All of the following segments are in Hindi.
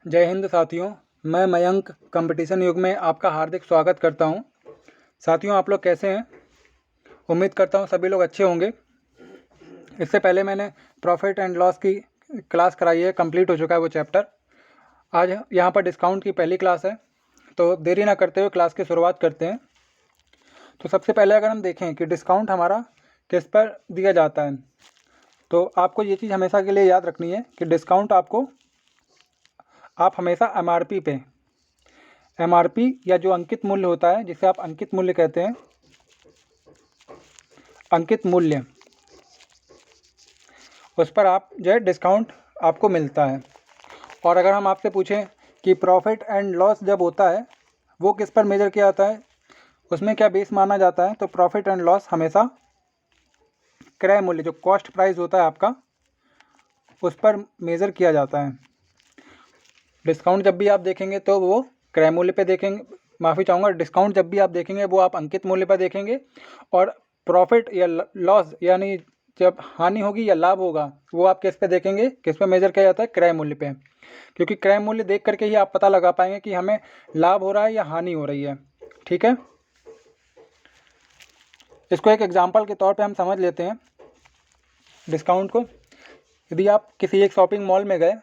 जय हिंद साथियों। मैं मयंक कंपटीशन युग में आपका हार्दिक स्वागत करता हूं। साथियों, आप लोग कैसे हैं? उम्मीद करता हूं सभी लोग अच्छे होंगे। इससे पहले मैंने प्रॉफिट एंड लॉस की क्लास कराई है, कंप्लीट हो चुका है वो चैप्टर। आज यहां पर डिस्काउंट की पहली क्लास है, तो देरी ना करते हुए क्लास की शुरुआत करते हैं। तो सबसे पहले अगर हम देखें कि डिस्काउंट हमारा किस पर दिया जाता है, तो आपको ये चीज़ हमेशा के लिए याद रखनी है कि डिस्काउंट आप हमेशा एमआरपी पे, एमआरपी या जो अंकित मूल्य होता है, जिसे आप अंकित मूल्य कहते हैं, अंकित मूल्य, उस पर आप जो है डिस्काउंट आपको मिलता है। और अगर हम आपसे पूछें कि प्रॉफिट एंड लॉस जब होता है वो किस पर मेजर किया जाता है, उसमें क्या बेस माना जाता है, तो प्रॉफिट एंड लॉस हमेशा क्रय मूल्य, जो कॉस्ट प्राइस होता है आपका, उस पर मेज़र किया जाता है। डिस्काउंट जब भी आप देखेंगे तो वो क्रय मूल्य पे देखेंगे, माफ़ी चाहूँगा, डिस्काउंट जब भी आप देखेंगे वो आप अंकित मूल्य पर देखेंगे। और प्रॉफिट या लॉस, यानी जब हानि होगी या लाभ होगा, वो आप किस पे देखेंगे, किस पे मेज़र किया जाता है, क्रय मूल्य पे। क्योंकि क्रय मूल्य देख करके ही आप पता लगा पाएंगे कि हमें लाभ हो रहा है या हानि हो रही है। ठीक है, इसको एक एग्जाम्पल के तौर पे हम समझ लेते हैं डिस्काउंट को। यदि आप किसी एक शॉपिंग मॉल में गए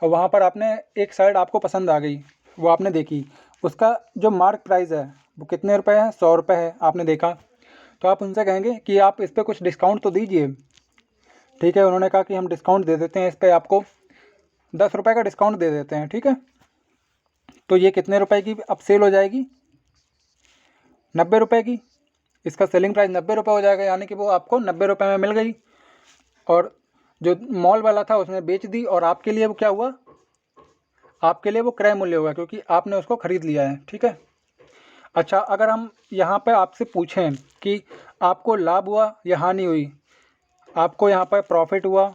और वहाँ पर आपने एक शर्ट आपको पसंद आ गई, वो आपने देखी, उसका जो मार्क प्राइस है वो कितने रुपए है, 100 रुपये है, आपने देखा। तो आप उनसे कहेंगे कि आप इस पर कुछ डिस्काउंट तो दीजिए। ठीक है, उन्होंने कहा कि हम डिस्काउंट दे देते हैं, इस पर आपको 10 रुपये का डिस्काउंट दे देते हैं। ठीक है, तो ये कितने रुपए की अब सेल हो जाएगी, 90 रुपये की। इसका सेलिंग प्राइस 90 रुपये हो जाएगा, यानी कि वो आपको 90 रुपये में मिल गई। और जो मॉल वाला था उसने बेच दी, और आपके लिए वो क्या हुआ, आपके लिए वो क्रय मूल्य होगा, क्योंकि आपने उसको ख़रीद लिया है। ठीक है। अच्छा, अगर हम यहाँ पे आपसे पूछें कि आपको लाभ हुआ या हानि हुई, आपको यहाँ पर प्रॉफिट हुआ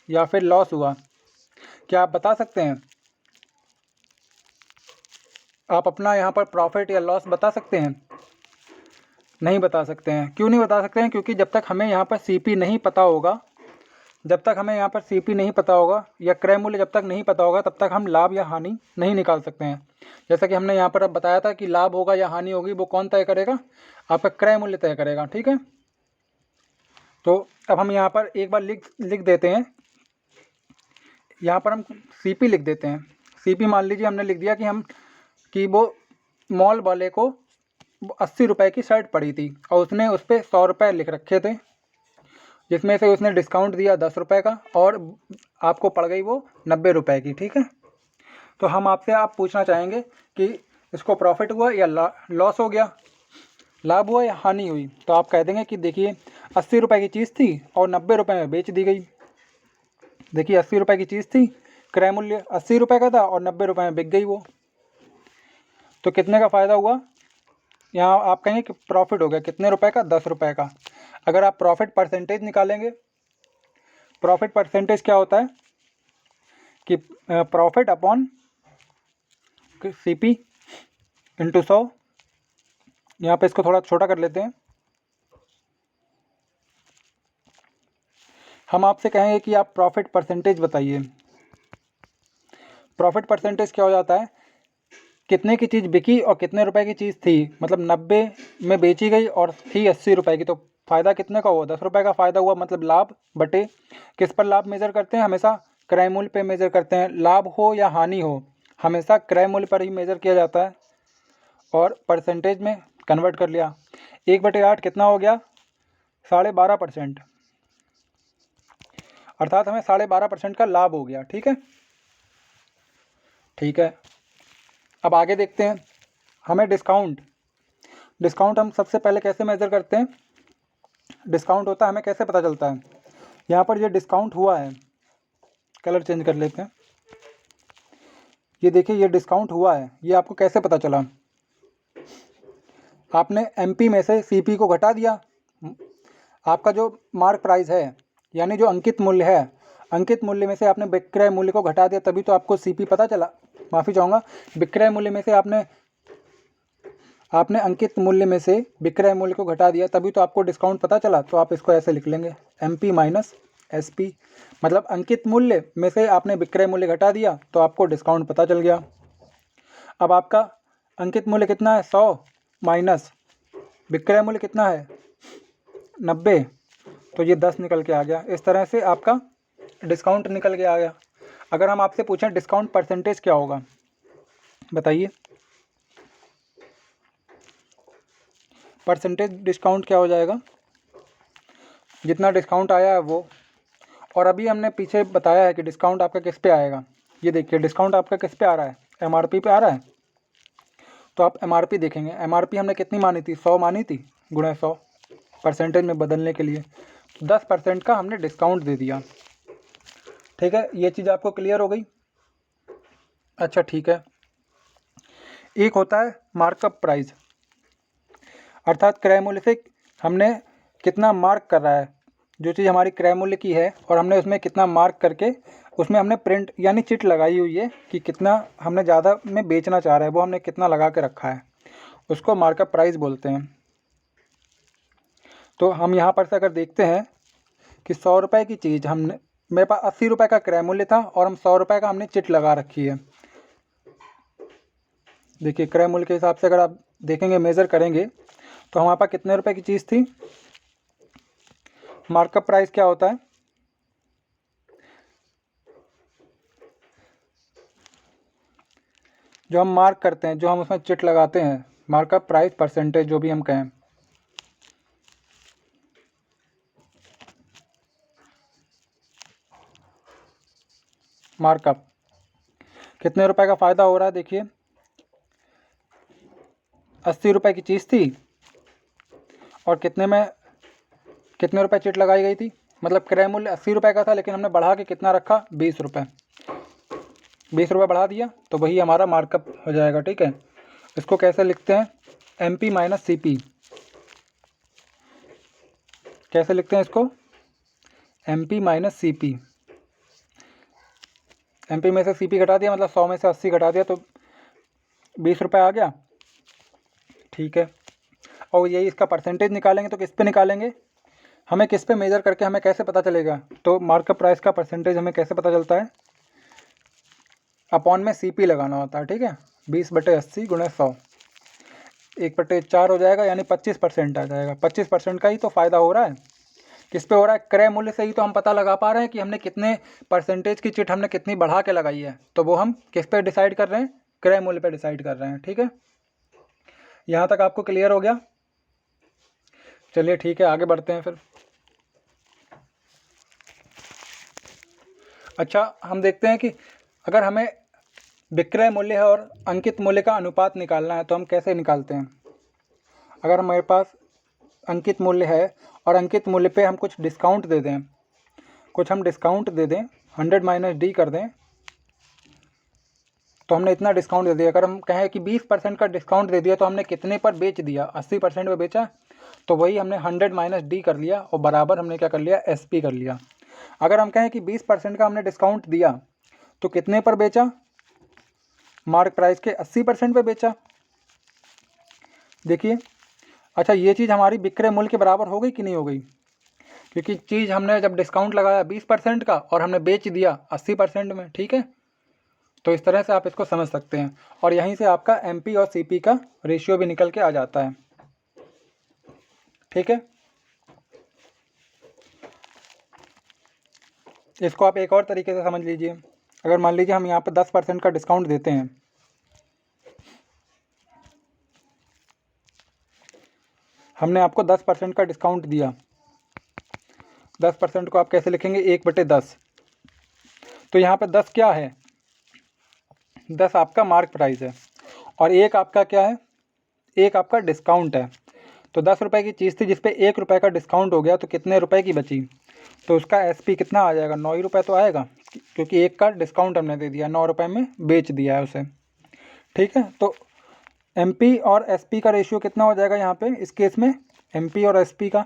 या फिर लॉस हुआ, क्या आप बता सकते हैं? आप अपना यहाँ पर प्रॉफिट या लॉस बता सकते हैं? नहीं बता सकते हैं। क्यों नहीं बता सकते हैं? क्योंकि जब तक हमें यहाँ पर सीपी नहीं पता होगा, जब तक हमें यहाँ पर सीपी नहीं पता होगा या क्रय मूल्य जब तक नहीं पता होगा, तब तक हम लाभ या हानि नहीं निकाल सकते हैं। जैसा कि हमने यहाँ पर अब बताया था कि लाभ होगा या हानि होगी, वो कौन तय करेगा, आपका क्रय मूल्य तय करेगा। ठीक है, तो अब हम यहाँ पर एक बार लिख देते हैं, यहाँ पर हम सीपी लिख देते हैं। सीपी मान लीजिए हमने लिख दिया कि वो मॉल वाले को 80 रुपये की शर्ट पड़ी थी और उसने उस पर 100 रुपये लिख रखे थे, जिसमें से उसने डिस्काउंट दिया 10 रुपये का, और आपको पड़ गई वो 90 रुपये की। ठीक है, तो हम आपसे आप पूछना चाहेंगे कि इसको प्रॉफिट हुआ या लॉस हो गया, लाभ हुआ या हानि हुई। तो आप कह देंगे कि देखिए 80 रुपये की चीज़ थी और 90 रुपये में बेच दी गई। देखिए 80 रुपये की चीज़ थी, क्रय मूल्य 80 रुपये का था और 90 रुपये में बिक गई वो, तो कितने का फ़ायदा हुआ? यहाँ आप कहेंगे कि प्रॉफिट हो गया, कितने रुपए का, 10 रुपये का। अगर आप प्रॉफिट परसेंटेज निकालेंगे, प्रॉफिट परसेंटेज क्या होता है कि प्रॉफिट अपॉन सीपी इंटू 100। यहाँ पे इसको थोड़ा छोटा कर लेते हैं। हम आपसे कहेंगे कि आप प्रॉफिट परसेंटेज बताइए। प्रॉफिट परसेंटेज क्या हो जाता है, कितने की चीज़ बिकी और कितने रुपए की चीज़ थी, मतलब 90 में बेची गई और थी 80 रुपये की, तो फ़ायदा कितने का हुआ, 10 रुपये का फ़ायदा हुआ, मतलब लाभ बटे किस पर लाभ मेज़र करते हैं, हमेशा क्रय मूल्य पे मेज़र करते हैं। लाभ हो या हानि हो, हमेशा क्रय मूल्य पर ही मेज़र किया जाता है, और परसेंटेज में कन्वर्ट कर लिया। 1/8 कितना हो गया, 12.5%, अर्थात हमें 12.5% का लाभ हो गया। ठीक है, ठीक है। अब आगे देखते हैं, हमें डिस्काउंट हम सबसे पहले कैसे मेज़र करते हैं, डिस्काउंट होता है हमें कैसे पता चलता है। यहाँ पर ये डिस्काउंट हुआ है, कलर चेंज कर लेते हैं। ये देखिए ये डिस्काउंट हुआ है, ये आपको कैसे पता चला, आपने एमपी में से सीपी को घटा दिया, आपका जो मार्क प्राइस है यानी जो अंकित मूल्य है, अंकित मूल्य में से आपने विक्रय मूल्य को घटा दिया, तभी तो आपको सीपी पता चला। माफ़ी चाहूँगा, विक्रय मूल्य में से आपने अंकित मूल्य में से विक्रय मूल्य को घटा दिया, तभी तो आपको डिस्काउंट पता चला। तो आप इसको ऐसे लिख लेंगे, एमपी माइनस SP, मतलब अंकित मूल्य में से आपने विक्रय मूल्य घटा दिया तो आपको डिस्काउंट पता चल गया। अब आपका अंकित मूल्य कितना है 100 माइनस विक्रय मूल्य कितना है 90, तो ये 10 निकल के आ गया। इस तरह से आपका डिस्काउंट निकल के आ गया। अगर हम आपसे पूछें डिस्काउंट परसेंटेज क्या होगा, बताइए परसेंटेज डिस्काउंट क्या हो जाएगा? जितना डिस्काउंट आया है वो, और अभी हमने पीछे बताया है कि डिस्काउंट आपका किस पे आएगा। ये देखिए डिस्काउंट आपका किस पे आ रहा है, MRP पे आ रहा है। तो आप MRP देखेंगे, MRP हमने कितनी मानी थी 100 मानी थी, गुणा 100 परसेंटेज में बदलने के लिए 10% का हमने डिस्काउंट दे दिया। ठीक है, ये चीज़ आपको क्लियर हो गई? अच्छा ठीक है। एक होता है मार्कअप प्राइस, अर्थात क्रय मूल्य से हमने कितना मार्क कर रहा है, जो चीज़ हमारी क्रय मूल्य की है और हमने उसमें कितना मार्क करके उसमें हमने प्रिंट यानी चिट लगाई हुई है कि कितना हमने ज़्यादा में बेचना चाह रहा है, वो हमने कितना लगा के रखा है, उसको मार्कअप प्राइस बोलते हैं। तो हम यहाँ पर से अगर देखते हैं कि 100 रुपये की चीज़ हमने, मेरे पास 80 रुपये का क्रय मूल्य था और हम 100 रुपये का हमने चिट लगा रखी है। देखिए क्रय मूल्य के हिसाब से अगर आप देखेंगे मेज़र करेंगे तो हमारे पास कितने रुपए की चीज़ थी। मार्कअप प्राइस क्या होता है, जो हम मार्क करते हैं, जो हम उसमें चिट लगाते हैं, मार्कअप प्राइस परसेंटेज जो भी हम कहें। मार्कअप कितने रुपए का फ़ायदा हो रहा है, देखिए 80 रुपये की चीज़ थी और कितने रुपए चिट लगाई गई थी, मतलब क्रय मूल्य 80 रुपये का था लेकिन हमने बढ़ा के कितना रखा 20 रुपये, 20 रुपये बढ़ा दिया तो वही हमारा मार्कअप हो जाएगा। ठीक है, इसको कैसे लिखते हैं, MP माइनस CP। कैसे लिखते हैं इसको, MP माइनस CP। MP में से CP घटा दिया, मतलब 100 में से 80 घटा दिया तो 20 रुपये आ गया। ठीक है, और यही इसका परसेंटेज निकालेंगे तो किस पे निकालेंगे, हमें किस पे मेज़र करके हमें कैसे पता चलेगा, तो मार्कअप प्राइस का परसेंटेज हमें कैसे पता चलता है, अपॉन में CP लगाना होता है। ठीक है, 20/80 गुणा 100, 1/4 हो जाएगा, यानी 25% आ जाएगा। 25% का ही तो फ़ायदा हो रहा है। किस पे हो रहा है, क्रय मूल्य से ही तो हम पता लगा पा रहे हैं कि हमने कितने परसेंटेज की चिट हमने कितनी बढ़ा के लगाई है, तो वो हम किस पे डिसाइड कर रहे हैं, क्रय मूल्य पे डिसाइड कर रहे हैं। ठीक है, यहाँ तक आपको क्लियर हो गया? चलिए ठीक है, आगे बढ़ते हैं फिर। अच्छा, हम देखते हैं कि अगर हमें विक्रय मूल्य है और अंकित मूल्य का अनुपात निकालना है तो हम कैसे निकालते हैं। अगर हमारे पास अंकित मूल्य है और अंकित मूल्य पे हम कुछ डिस्काउंट दे दें, 100 माइनस D कर दें, तो हमने इतना डिस्काउंट दे दिया। अगर हम कहें कि 20% का डिस्काउंट दे दिया तो हमने कितने पर बेच दिया, 80% पे बेचा, तो वही हमने 100 माइनस D कर लिया और बराबर हमने क्या कर लिया, SP कर लिया। अगर हम कहें कि 20% का हमने डिस्काउंट दिया तो कितने पर बेचा, मार्क प्राइस के 80% पे बेचा। देखिए, अच्छा ये चीज़ हमारी विक्रय मूल्य के बराबर हो गई कि नहीं हो गई, क्योंकि चीज़ हमने जब डिस्काउंट लगाया 20% का और हमने बेच दिया 80% में। ठीक है, तो इस तरह से आप इसको समझ सकते हैं और यहीं से आपका MP और CP का रेशियो भी निकल के आ जाता है। ठीक है, इसको आप एक और तरीके से समझ लीजिए। अगर मान लीजिए हम यहाँ पर 10% का डिस्काउंट देते हैं, हमने आपको 10% का डिस्काउंट दिया, 10% को आप कैसे लिखेंगे, 1/10। तो यहाँ पर 10 क्या है, 10 आपका मार्क प्राइस है और 1 आपका क्या है, 1 आपका डिस्काउंट है। तो 10 रुपये की चीज़ थी जिस पे 1 रुपये का डिस्काउंट हो गया, तो कितने रुपए की बची, तो उसका SP कितना आ जाएगा, 9 ही रुपये तो आएगा, क्योंकि 1 का डिस्काउंट हमने दे दिया, 9 रुपये में बेच दिया है उसे। ठीक है, तो MP और SP का रेशियो कितना हो जाएगा यहाँ पे इस केस में, MP और SP का,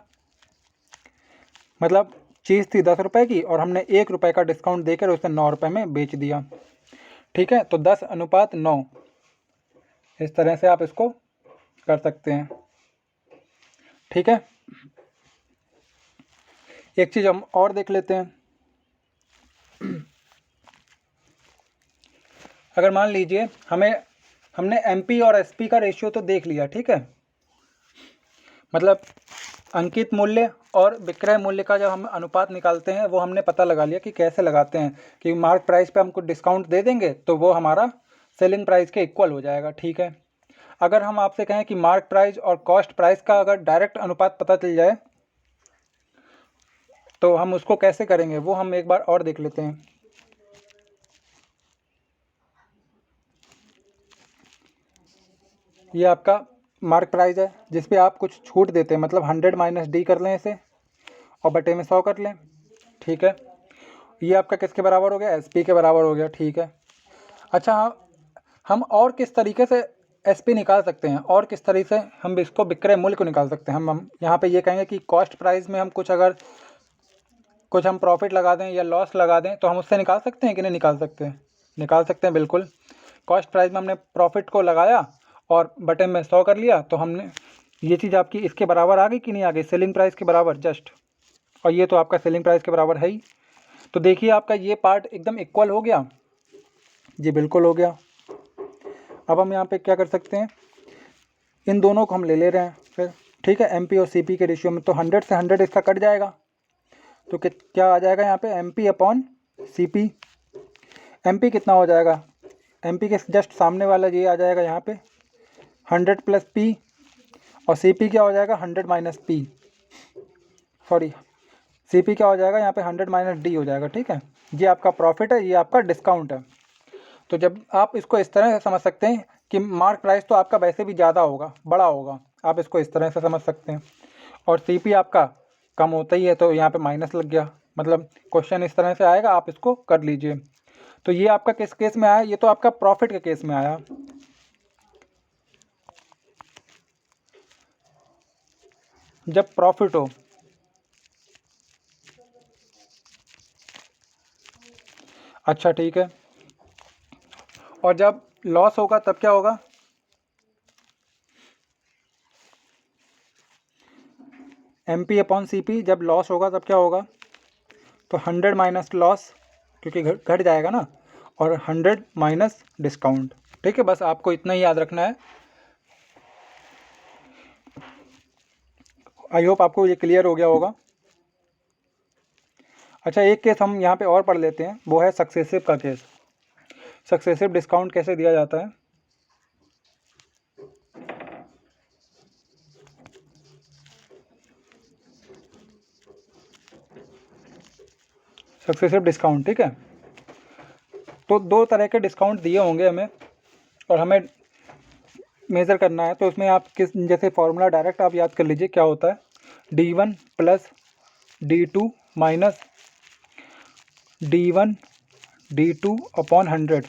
मतलब चीज़ थी 10 रुपये की और हमने 1 रुपये का डिस्काउंट देकर उसे 9 रुपये में बेच दिया। ठीक है, तो 10:9, इस तरह से आप इसको कर सकते हैं। ठीक है, एक चीज़ हम और देख लेते हैं। अगर मान लीजिए हमने एमपी और एसपी का रेशियो तो देख लिया, ठीक है, मतलब अंकित मूल्य और विक्रय मूल्य का जब हम अनुपात निकालते हैं वो हमने पता लगा लिया कि कैसे लगाते हैं, कि मार्क प्राइस पे हमको डिस्काउंट दे देंगे तो वो हमारा सेलिंग प्राइस के इक्वल हो जाएगा, ठीक है। अगर हम आपसे कहें कि मार्क प्राइस और कॉस्ट प्राइस का अगर डायरेक्ट अनुपात पता चल जाए तो हम उसको कैसे करेंगे वो हम एक बार और देख लेते हैं। ये आपका मार्क प्राइस है जिस पे आप कुछ छूट देते हैं, मतलब 100 माइनस डी कर लें इसे और बटे में 100 कर लें, ठीक है। ये आपका किसके बराबर हो गया, एसपी के बराबर हो गया, ठीक है। अच्छा, हम और किस तरीके से एसपी निकाल सकते हैं, और किस तरीके से हम इसको विक्रय मूल्य को निकाल सकते हैं। हम यहाँ पे ये कहेंगे कि कॉस्ट प्राइस में हम कुछ हम प्रॉफिट लगा दें या लॉस लगा दें तो हम उससे निकाल सकते हैं कि नहीं निकाल सकते हैं, निकाल सकते हैं बिल्कुल। कॉस्ट प्राइस में हमने प्रॉफिट को लगाया और बटे में 100 कर लिया तो हमने ये चीज़ आपकी इसके बराबर आ गई कि नहीं आ गई, सेलिंग प्राइस के बराबर जस्ट, और ये तो आपका सेलिंग प्राइस के बराबर है ही। तो देखिए आपका ये पार्ट एकदम इक्वल हो गया, जी बिल्कुल हो गया। अब हम यहाँ पे क्या कर सकते हैं, इन दोनों को हम ले रहे हैं फिर, ठीक है, एमपी और सीपी के रेशियो में, तो 100 से 100 इसका कट जाएगा तो क्या आ जाएगा यहाँ पे, एमपी अपॉन सीपी। एमपी कितना हो जाएगा, एमपी के जस्ट सामने वाला ये आ जाएगा यहाँ पे 100 प्लस पी, और सीपी क्या हो जाएगा 100 माइनस पी, सॉरी सीपी क्या हो जाएगा यहाँ पे 100 माइनस डी हो जाएगा, ठीक है। ये आपका प्रॉफिट है, ये आपका डिस्काउंट है। तो जब आप इसको इस तरह से समझ सकते हैं कि मार्क प्राइस तो आपका वैसे भी ज़्यादा होगा, बड़ा होगा, आप इसको इस तरह से समझ सकते हैं, और सीपी आपका कम होता ही है तो यहाँ पे माइनस लग गया, मतलब क्वेश्चन इस तरह से आएगा, आप इसको कर लीजिए। तो ये आपका किस केस में आया, ये तो आपका प्रॉफिट के केस में आया। जब प्रॉफिट हो, अच्छा ठीक है, और जब लॉस होगा तब क्या होगा, M P upon C P, जब लॉस होगा तब क्या होगा, तो 100 माइनस लॉस, क्योंकि घट जाएगा ना, और 100 माइनस डिस्काउंट, ठीक है। बस आपको इतना ही याद रखना है। आई होप आपको ये क्लियर हो गया होगा। अच्छा, एक केस हम यहाँ पे और पढ़ लेते हैं, वो है सक्सेसिव का केस। सक्सेसिव डिस्काउंट कैसे दिया जाता है, सक्सेसिव डिस्काउंट, ठीक है। तो दो तरह के डिस्काउंट दिए होंगे हमें और हमें मेज़र करना है, तो उसमें आप किस, जैसे फॉर्मूला डायरेक्ट आप याद कर लीजिए क्या होता है, D1 plus D2 minus D1 D2 upon 100,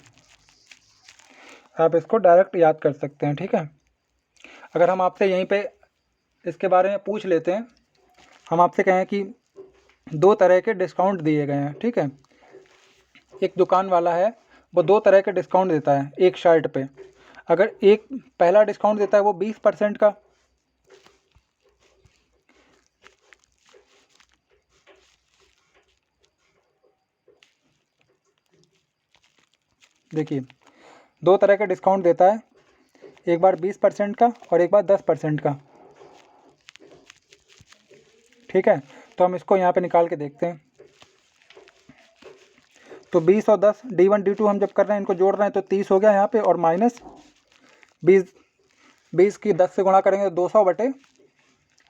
आप इसको डायरेक्ट याद कर सकते हैं, ठीक है। अगर हम आपसे यहीं पे इसके बारे में पूछ लेते हैं, हम आपसे कहें कि दो तरह के डिस्काउंट दिए गए हैं, ठीक है। एक दुकान वाला है, वो दो तरह के डिस्काउंट देता है एक शर्ट पे। अगर एक पहला डिस्काउंट देता है वो 20% का, देखिए दो तरह का डिस्काउंट देता है, एक बार 20% का और एक बार 10% का, ठीक है। तो हम इसको यहाँ पे निकाल के देखते हैं। तो 20 और 10, D1 D2 हम जब कर रहे हैं, इनको जोड़ रहे हैं तो 30 हो गया यहाँ पे, और माइनस 20 की 10 से गुणा करेंगे तो 200 बटे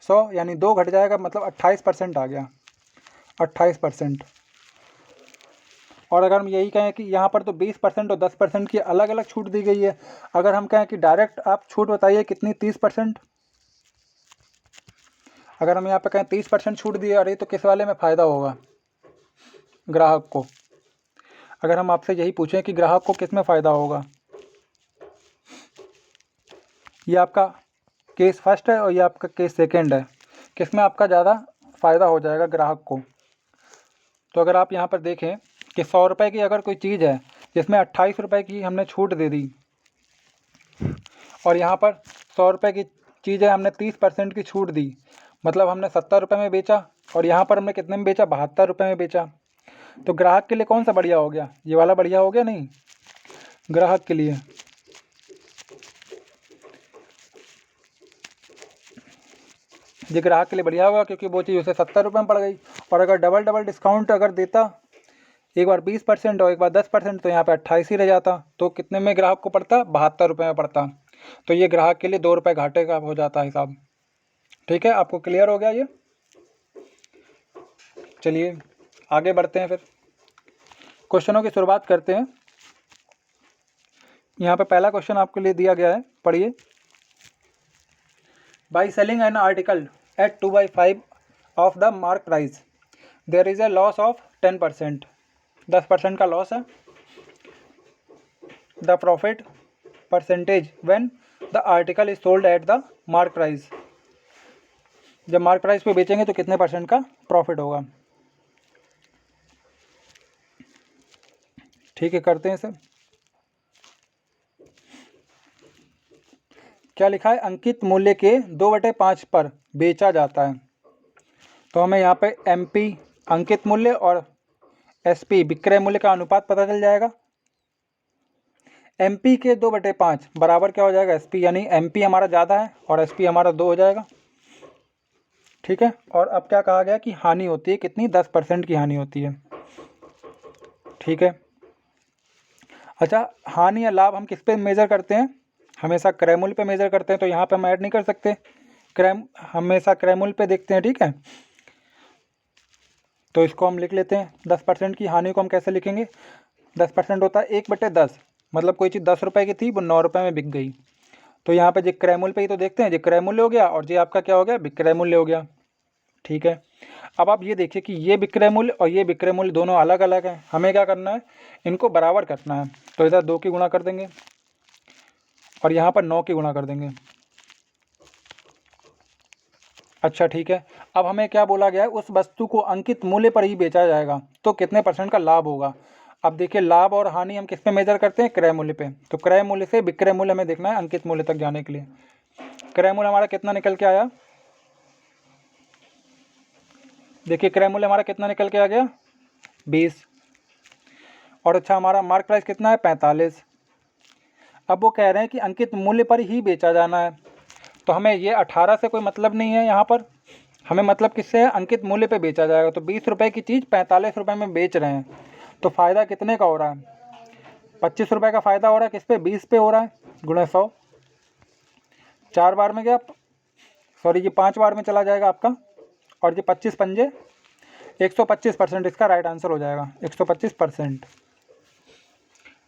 100, यानी 2 घट जाएगा, मतलब 28% आ गया, 28%। और अगर हम यही कहें कि यहाँ पर तो 20% और 10% की अलग अलग छूट दी गई है, अगर हम कहें कि डायरेक्ट आप छूट बताइए कितनी, 30%, अगर हम यहाँ पे कहें 30% छूट दी, अरे तो किस वाले में फ़ायदा होगा, ग्राहक को। अगर हम आपसे यही पूछें कि ग्राहक को किस में फ़ायदा होगा, ये आपका केस फर्स्ट है और ये आपका केस सेकंड है, किस में आपका ज़्यादा फ़ायदा हो जाएगा ग्राहक को। तो अगर आप यहाँ पर देखें कि 100 रुपये की अगर कोई चीज़ है जिसमें 28 रुपये की हमने छूट दे दी, और यहाँ पर 100 रुपये की चीज़ है, हमने 30% की छूट दी, मतलब हमने 70 रुपये में बेचा, और यहाँ पर हमने कितने में बेचा, 72 रुपये में बेचा। तो ग्राहक के लिए कौन सा बढ़िया हो गया, ये वाला बढ़िया हो गया नहीं, ग्राहक के लिए। ये ग्राहक के लिए बढ़िया होगा क्योंकि वो चीज़ उसे 70 रुपये में पड़ गई। और अगर डबल डबल डिस्काउंट अगर देता, एक बार 20% और एक बार 10%, तो यहाँ पे 28 ही रह जाता, तो कितने में ग्राहक को पड़ता, 72 रुपये में पड़ता। तो ये ग्राहक के लिए 2 रुपये घाटे का हो जाता है हिसाब। ठीक है, आपको क्लियर हो गया ये। चलिए आगे बढ़ते हैं, फिर क्वेश्चनों की शुरुआत करते हैं। यहाँ पे पहला क्वेश्चन आपके लिए दिया गया है, पढ़िए। By selling an article at 2/5 of the mark price there is a loss of 10%, 10% का लॉस है। The profit percentage when the article is sold at the mark price, जब मार्क प्राइस पे बेचेंगे तो कितने % का प्रॉफिट होगा। ठीक है, करते हैं इसे। क्या लिखा है, अंकित मूल्य के 2/5 पर बेचा जाता है। तो हमें यहाँ पे MP अंकित मूल्य और SP विक्रय मूल्य का अनुपात पता चल जाएगा। MP के 2/5 बराबर क्या हो जाएगा, SP, यानी MP हमारा ज़्यादा है और SP हमारा 2 हो जाएगा। ठीक है, और अब क्या कहा गया कि हानि होती है कितनी, 10% की हानि होती है। ठीक है, अच्छा, हानि या लाभ हम किस पे मेज़र करते हैं, हमेशा क्रय मूल्य पे मेज़र करते हैं, तो यहाँ पे हम ऐड नहीं कर सकते, हमेशा क्रय मूल्य पे देखते हैं। ठीक है, तो इसको हम लिख लेते हैं। 10% की हानि को हम कैसे लिखेंगे, 10% होता है 1/10, मतलब कोई चीज़ 10 रुपये की थी वो 9 रुपये में बिक गई। तो यहाँ पे जो क्रय मूल्य पे ही तो देखते हैं, जो क्रय मूल्य हो गया और ये आपका क्या हो गया, विक्रय मूल्य हो गया। ठीक है, अब आप ये देखिए कि ये विक्रय मूल्य और ये विक्रय मूल्य दोनों अलग अलग हैं, हमें क्या करना है, इनको बराबर करना है। तो इधर 2 की गुणा कर देंगे और यहाँ पर 9 की गुणा कर देंगे। अच्छा ठीक है, अब हमें क्या बोला गया है, उस वस्तु को अंकित मूल्य पर ही बेचा जाएगा तो कितने % का लाभ होगा। अब देखिए, लाभ और हानि हम किस पे मेजर करते हैं, क्रय मूल्य पे। तो क्रय मूल्य से विक्रय मूल्य हमें देखना है अंकित मूल्य तक जाने के लिए। क्रय मूल्य हमारा कितना निकल के आया, देखिए क्रय मूल्य हमारा कितना निकल के आ गया, 20। और अच्छा, हमारा मार्क प्राइस कितना है, 45। अब वो कह रहे हैं कि अंकित मूल्य पर ही बेचा जाना है, तो हमें ये 18 से कोई मतलब नहीं है, यहाँ पर हमें मतलब किससे है, अंकित मूल्य पे बेचा जाएगा। तो 20 रुपये की चीज़ 45 रुपये में बेच रहे हैं, तो फ़ायदा कितने का हो रहा है, 25 रुपये का फ़ायदा हो रहा है, किस पे, 20 पे हो रहा है, गुणा 100, 4 बार में गया, सॉरी ये 5 बार में चला जाएगा आपका, और ये 25 पंजे 125%, इसका राइट आंसर हो जाएगा, 125%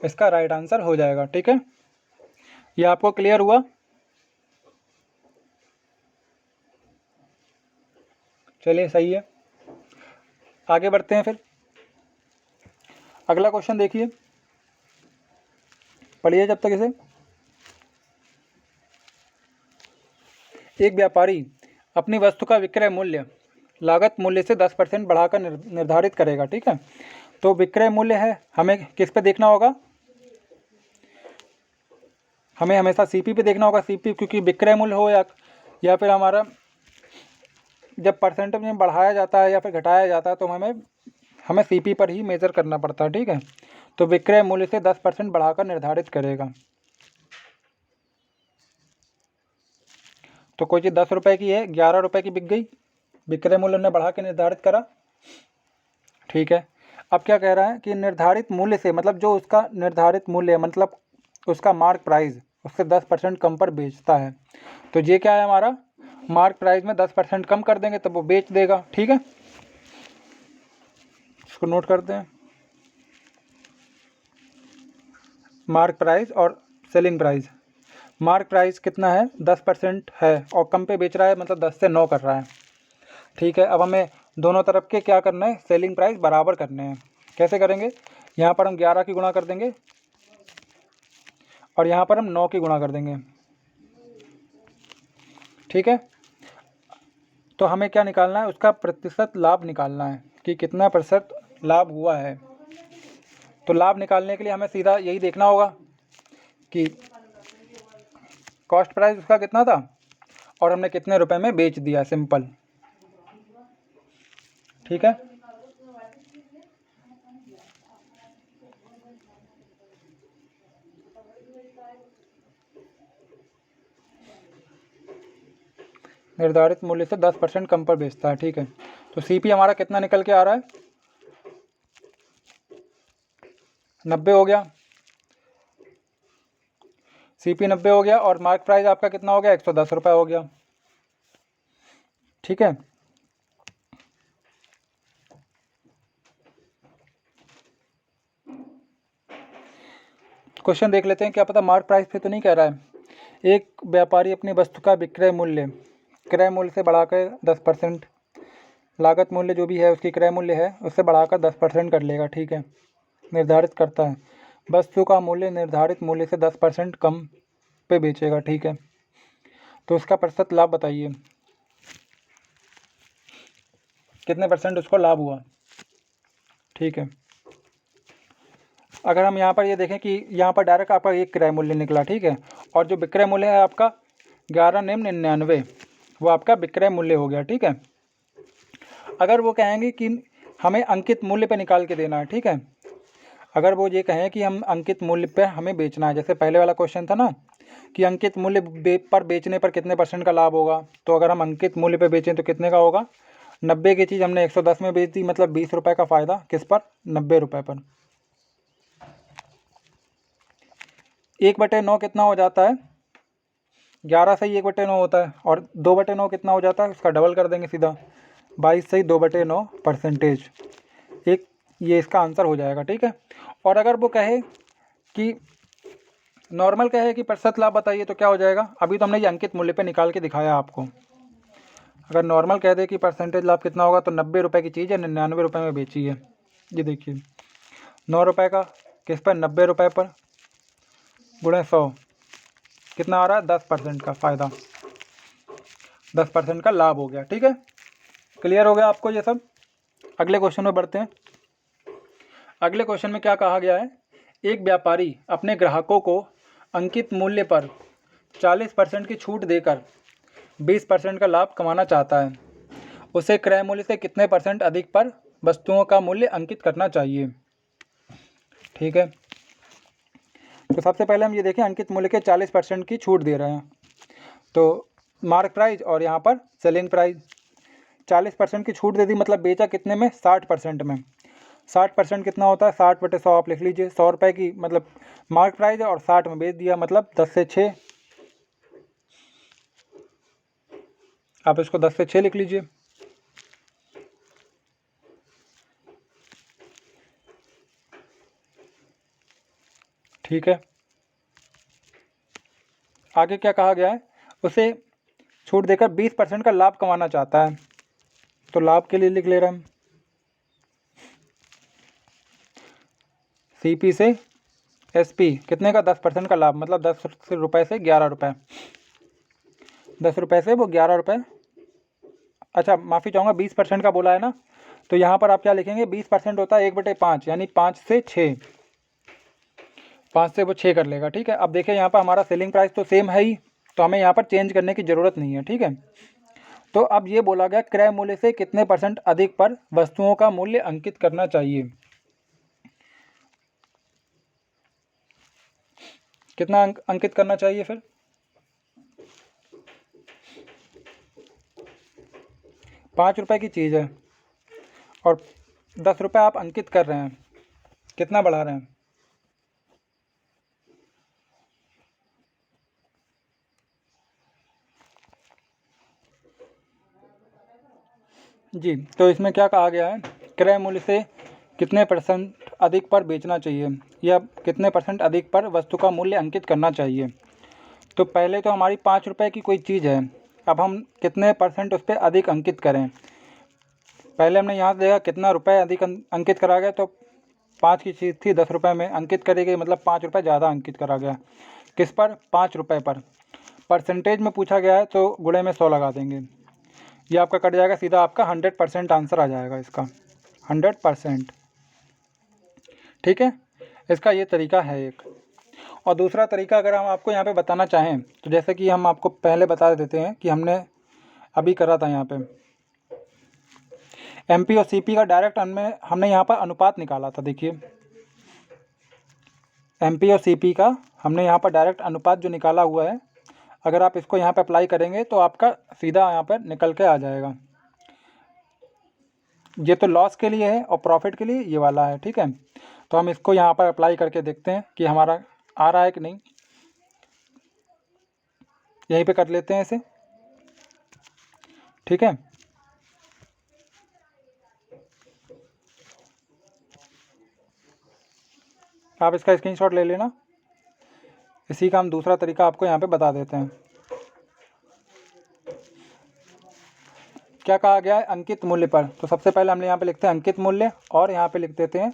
इसका राइट आंसर हो जाएगा। ठीक है, ये आपको क्लियर हुआ। चलिए सही है, आगे बढ़ते हैं। फिर अगला क्वेश्चन देखिए, पढ़िए जब तक इसे। एक व्यापारी अपनी वस्तु का विक्रय मूल्य लागत मूल्य से 10% बढ़ाकर निर्धारित करेगा। ठीक है, तो विक्रय मूल्य है, हमें किस पे देखना होगा, हमें हमेशा CP पे देखना होगा। CP क्योंकि विक्रय मूल्य हो या फिर हमारा जब परसेंटेज में बढ़ाया जाता है या फिर घटाया जाता है तो हमें CP पर ही मेज़र करना पड़ता है। ठीक है, तो विक्रय मूल्य से 10% बढ़ाकर निर्धारित करेगा। तो कोई चीज़ 10 रुपये की है, 11 रुपये की बिक गई, विक्रय मूल्य ने बढ़ा के निर्धारित करा। ठीक है, अब क्या कह रहा है कि निर्धारित मूल्य से, मतलब जो उसका निर्धारित मूल्य है, मतलब उसका मार्क प्राइस उससे 10% कम पर बेचता है। तो ये क्या है, हमारा मार्क प्राइस में 10% कम कर देंगे तब वो बेच देगा। ठीक है, इसको नोट करते हैं, मार्क प्राइस और सेलिंग प्राइस। मार्क प्राइस कितना है, 10% है और कम पे बेच रहा है, मतलब 10 से 9 कर रहा है। ठीक है, अब हमें दोनों तरफ के क्या करना है, सेलिंग प्राइस बराबर करने हैं। कैसे करेंगे, यहाँ पर हम 11 की गुणा कर देंगे और यहाँ पर हम 9 की गुणा कर देंगे। ठीक है, तो हमें क्या निकालना है, उसका प्रतिशत लाभ निकालना है कि कितना % लाभ हुआ है। तो लाभ निकालने के लिए हमें सीधा यही देखना होगा कि कॉस्ट प्राइस उसका कितना था और हमने कितने रुपए में बेच दिया, सिंपल। ठीक है, निर्धारित मूल्य से 10% कम पर बेचता है, ठीक है। तो सीपी हमारा कितना निकल के आ रहा है, 90 हो गया, सीपी 90 हो गया, और मार्क प्राइस आपका कितना हो गया, 110 रुपये हो गया, ठीक है। क्वेश्चन देख लेते हैं, क्या पता मार्क प्राइस पे तो नहीं कह रहा है। एक व्यापारी अपनी वस्तु का विक्रय मूल्य क्रय मूल्य से बढ़ाकर 10%, लागत मूल्य जो भी है उसकी क्रय मूल्य है उससे बढ़ाकर 10% कर लेगा, ठीक है। निर्धारित करता है वस्तु का मूल्य निर्धारित मूल्य से 10% कम पे बेचेगा, ठीक है। तो उसका प्रतिशत लाभ बताइए, कितने परसेंट उसको लाभ हुआ, ठीक है। अगर हम यहाँ पर ये देखें कि यहाँ पर डायरेक्ट आपका एक क्रय मूल्य निकला, ठीक है, और जो विक्रय मूल्य है आपका 11,99, वो आपका विक्रय मूल्य हो गया, ठीक है। अगर वो कहेंगे कि हमें अंकित मूल्य पे निकाल के देना है, ठीक है, अगर वो ये कहें कि हम अंकित मूल्य पे हमें बेचना है, जैसे पहले वाला क्वेश्चन था ना कि अंकित मूल्य पर बेचने पर कितने % का लाभ होगा, तो अगर हम अंकित मूल्य पे बेचें तो कितने का होगा, 90 की चीज़ हमने 110 में बेच दी, मतलब 20 रुपये का फ़ायदा किस पर, 90 रुपये पर। 1/9 कितना हो जाता है, 11 से ही 1/9 होता है, और 2/9 कितना हो जाता है, उसका डबल कर देंगे सीधा, 22 से ही 2/9%, एक ये इसका आंसर हो जाएगा, ठीक है। और अगर वो कहे कि नॉर्मल कहे कि प्रतिशत लाभ बताइए तो क्या हो जाएगा, अभी तो हमने ये अंकित मूल्य पे निकाल के दिखाया आपको। अगर नॉर्मल कह दे कि परसेंटेज लाभ कितना होगा, तो 90 रुपये की चीज़ है 99 रुपये में बेची है, ये देखिए 9 रुपये का किस पर, 90 रुपये पर गुणे 100 कितना आ रहा है, 10% का फ़ायदा, 10% का लाभ हो गया, ठीक है। क्लियर हो गया आपको ये सब। अगले क्वेश्चन में बढ़ते हैं। अगले क्वेश्चन में क्या कहा गया है, एक व्यापारी अपने ग्राहकों को अंकित मूल्य पर 40% की छूट देकर 20% का लाभ कमाना चाहता है, उसे क्रय मूल्य से कितने % अधिक पर वस्तुओं का मूल्य अंकित करना चाहिए, ठीक है। तो सबसे पहले हम ये देखें, अंकित मूल्य के 40% की छूट दे रहे हैं, तो मार्क प्राइस और यहाँ पर सेलिंग प्राइस, 40% की छूट दे दी, मतलब बेचा कितने में, 60% में। 60% कितना होता है, 60/100 आप लिख लीजिए, 100 रुपये की मतलब मार्क प्राइस है और 60 में बेच दिया, मतलब 10 से 6, आप इसको 10 से 6 लिख लीजिए, ठीक है। आगे क्या कहा गया है, उसे छूट देकर 20% का लाभ कमाना चाहता है, तो लाभ के लिए लिख ले रहे हैं हम, सीपी से एसपी कितने का, 10% का लाभ, मतलब 10 रुपये से 11 रुपये, 10 रुपये से वो 11 रुपये, अच्छा माफ़ी चाहूँगा 20% का बोला है ना, तो यहाँ पर आप क्या लिखेंगे, 20% होता है 1/5, यानी 5 से 6, 5 से वो 6 कर लेगा, ठीक है। अब देखिए यहाँ पर हमारा सेलिंग प्राइस तो सेम है ही, तो हमें यहाँ पर चेंज करने की ज़रूरत नहीं है, ठीक है। तो अब ये बोला गया क्रय मूल्य से कितने % अधिक पर वस्तुओं का मूल्य अंकित करना चाहिए, कितना अंकित करना चाहिए फिर, 5 रुपये की चीज़ है और 10 रुपये आप अंकित कर रहे हैं, कितना बढ़ा रहे हैं, जी। तो इसमें क्या कहा गया है, क्रय मूल्य से कितने % अधिक पर बेचना चाहिए, या कितने % अधिक पर वस्तु का मूल्य अंकित करना चाहिए। तो पहले तो हमारी 5 रुपये की कोई चीज़ है, अब हम कितने % उस पर अधिक अंकित करें। पहले हमने यहाँ से देखा कितना रुपये अधिक अंकित करा गया, तो 5 की चीज़ थी 10 रुपये में अंकित करी गई, मतलब 5 रुपये ज़्यादा अंकित करा गया, किस पर, 5 रुपये पर। परसेंटेज में पूछा गया है तो गुणे में 100 लगा देंगे, ये आपका कट जाएगा, सीधा आपका 100% आंसर आ जाएगा इसका, 100%, ठीक है। इसका ये तरीका है एक। और दूसरा तरीका अगर हम आपको यहाँ पे बताना चाहें, तो जैसे कि हम आपको पहले बता देते हैं कि हमने अभी करा था यहाँ पे एमपी और सीपी का डायरेक्ट हमने यहाँ पर अनुपात निकाला था, देखिए MP और CP का हमने यहाँ पर डायरेक्ट अनुपात जो निकाला हुआ है, अगर आप इसको यहाँ पर अप्लाई करेंगे तो आपका सीधा यहाँ पर निकल के आ जाएगा। ये तो लॉस के लिए है और प्रॉफिट के लिए ये वाला है, ठीक है। तो हम इसको यहाँ पर अप्लाई करके देखते हैं कि हमारा आ रहा है कि नहीं। यहीं पे कर लेते हैं इसे, ठीक है। आप इसका स्क्रीनशॉट ले लेना। इसी का हम दूसरा तरीका आपको यहाँ पे बता देते हैं। क्या कहा गया है अंकित मूल्य पर, तो सबसे पहले हमने यहाँ पे लिखते हैं अंकित मूल्य और यहाँ पे लिख देते हैं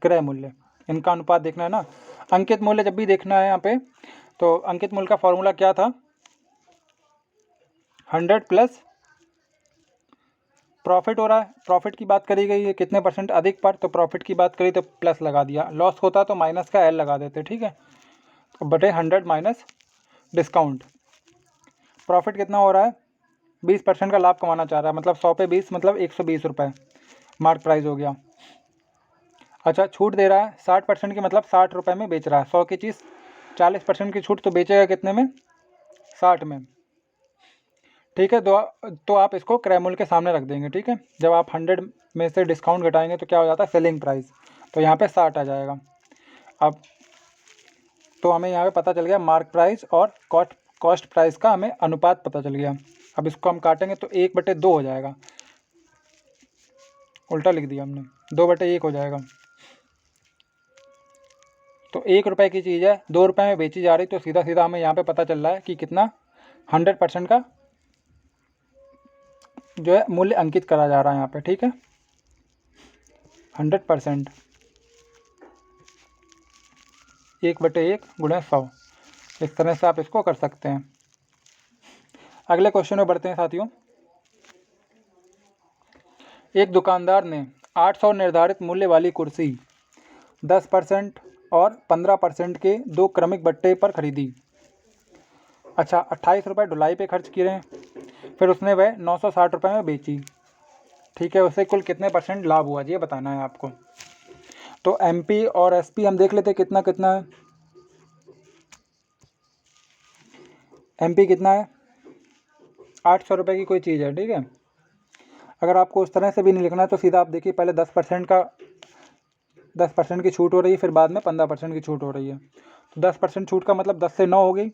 क्रय मूल्य। इनका अनुपात देखना है ना। अंकित मूल्य जब भी देखना है यहाँ पे, तो अंकित मूल्य का फॉर्मूला क्या था, 100 प्लस प्रॉफिट हो रहा है, प्रॉफिट की बात करी गई है कितने % अधिक पर, तो प्रॉफिट की बात करी तो प्लस लगा दिया, लॉस होता तो माइनस का L लगा देते, ठीक है। तो बटे 100 माइनस डिस्काउंट। प्रॉफिट कितना हो रहा है, 20% का लाभ कमाना चाह रहा है, मतलब 100 पे 20 मतलब 120 रुपये मार्क प्राइस हो गया। अच्छा, छूट दे रहा है 60% की, मतलब 60 रुपये में बेच रहा है। 100 की चीज़ 40% की छूट, तो बेचेगा कितने में, 60 में, ठीक है। तो आप इसको क्रय मूल्य के सामने रख देंगे, ठीक है। जब आप 100 में से डिस्काउंट घटाएंगे तो क्या हो जाता है, सेलिंग प्राइस, तो यहाँ पे 60 आ जाएगा। अब तो हमें यहाँ पे पता चल गया मार्क प्राइस और कॉस्ट प्राइस का हमें अनुपात पता चल गया। अब इसको हम काटेंगे तो 1/2 हो जाएगा, उल्टा लिख दिया हमने, 2/1 हो जाएगा। तो 1 रुपये की चीज़ है 2 रुपये में बेची जा रही, तो सीधा सीधा हमें यहाँ पे पता चल रहा है कि कितना 100% का जो है मूल्य अंकित करा जा रहा है यहाँ पे, ठीक है। 100% 1/1 गुणे 100, इस तरह से आप इसको कर सकते हैं। अगले क्वेश्चन में बढ़ते हैं साथियों। एक दुकानदार ने 800 निर्धारित मूल्य वाली कुर्सी 10% और 15% के 2 क्रमिक बट्टे पर खरीदी। अच्छा, 28 रुपये ढुलाई पे खर्च किए हैं, फिर उसने वह 960 रुपये में बेची, ठीक है। उससे कुल कितने % लाभ हुआ, ये बताना है आपको। तो MP और SP हम देख लेते कितना कितना है। MP कितना है, 800 रुपये की कोई चीज़ है, ठीक है। अगर आपको उस तरह से भी नहीं लिखना है तो सीधा आप देखिए, पहले 10% की छूट हो रही है, फिर बाद में 15% की छूट हो रही है। तो 10% छूट का मतलब 10 से 9 हो गई,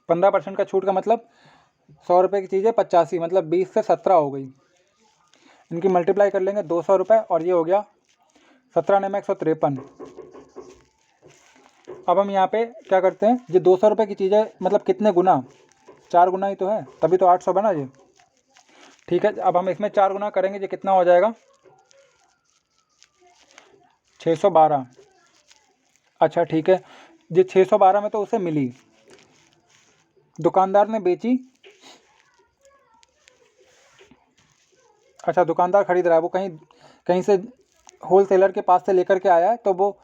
15% का छूट का मतलब 100 रुपये की चीज़ है 85, मतलब 20 से 17 हो गई। इनकी मल्टीप्लाई कर लेंगे 200 रुपये, और ये हो गया 17 ने 153। अब हम यहाँ पे क्या करते हैं, ये 200 रुपये की चीज़ है, मतलब कितने गुना, 4 गुना ही तो है, तभी तो 800 बना ये, ठीक है। अब हम इसमें 4 गुना करेंगे, ये कितना हो जाएगा, 612। अच्छा, ठीक है। ये 612 में तो उसे मिली, दुकानदार ने बेची। अच्छा, दुकानदार खरीद रहा है, वो कहीं से होलसेलर के पास से लेकर के आया है, तो वो